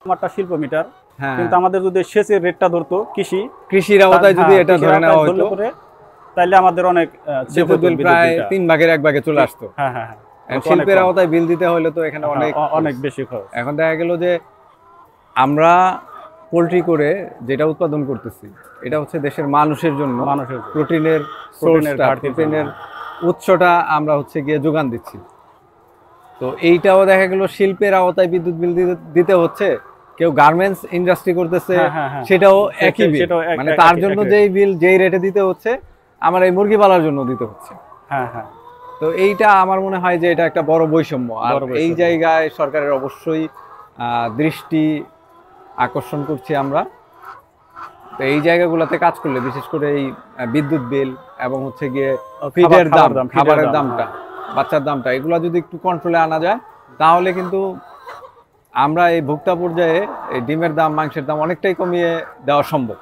আমারটা শিল্প মিটার, হ্যাঁ, কিন্তু আমাদের যদি সেচের রেটটা ধরতো কৃষির আওতায় যদি এটা ধরে নেওয়া হতো, তাহলে আমাদের অনেক বিদ্যুৎ বিল প্রায় 3 ভাগের 1 ভাগে চলে আসতো। হ্যাঁ হ্যাঁ হ্যাঁ, শিল্পের আওতায় বিল দিতে হলে তো এখানে অনেক বেশি খরচ। এখন দেখা গেল যে আমরা পোল্ট্রি করে যেটা উৎপাদন করতেছি, এটা হচ্ছে দেশের মানুষের জন্য, প্রোটিনের প্রোটিনের উৎসটা আমরা হচ্ছে গিয়ে যোগান দিচ্ছি। তো এইটাও দেখা গেল শিল্পের আওতায় বিদ্যুৎ বিল দিতে হচ্ছে, কেউ গার্মেন্টস ইন্ডাস্ট্রি করতেছে, সেটাও একই বিল, মানে তার জন্য যেই বিল যেই রেটে দিতে হচ্ছে, আমার এই মুরগি পালার জন্য দিতে হচ্ছে। হ্যাঁ হ্যাঁ, তো এইটা আমার মনে হয় যে এটা একটা বড় বৈষম্য, আর এই জায়গায় সরকারের অবশ্যই দৃষ্টি আকর্ষণ করছি আমরা। তো এই জায়গাগুলোতে কাজ করলে, বিশেষ করে এই বিদ্যুৎ বিল এবং হচ্ছে গিয়ে ফিডের দাম, খাবারের দামটা, বাচ্চার দামটা, এগুলো যদি একটু কন্ট্রোলে আনা যায়, তাহলে কিন্তু আমরা এই ভোক্তা পর্যায়ে এই ডিমের দাম, মাংসের দাম অনেকটাই কমিয়ে দেওয়া সম্ভব।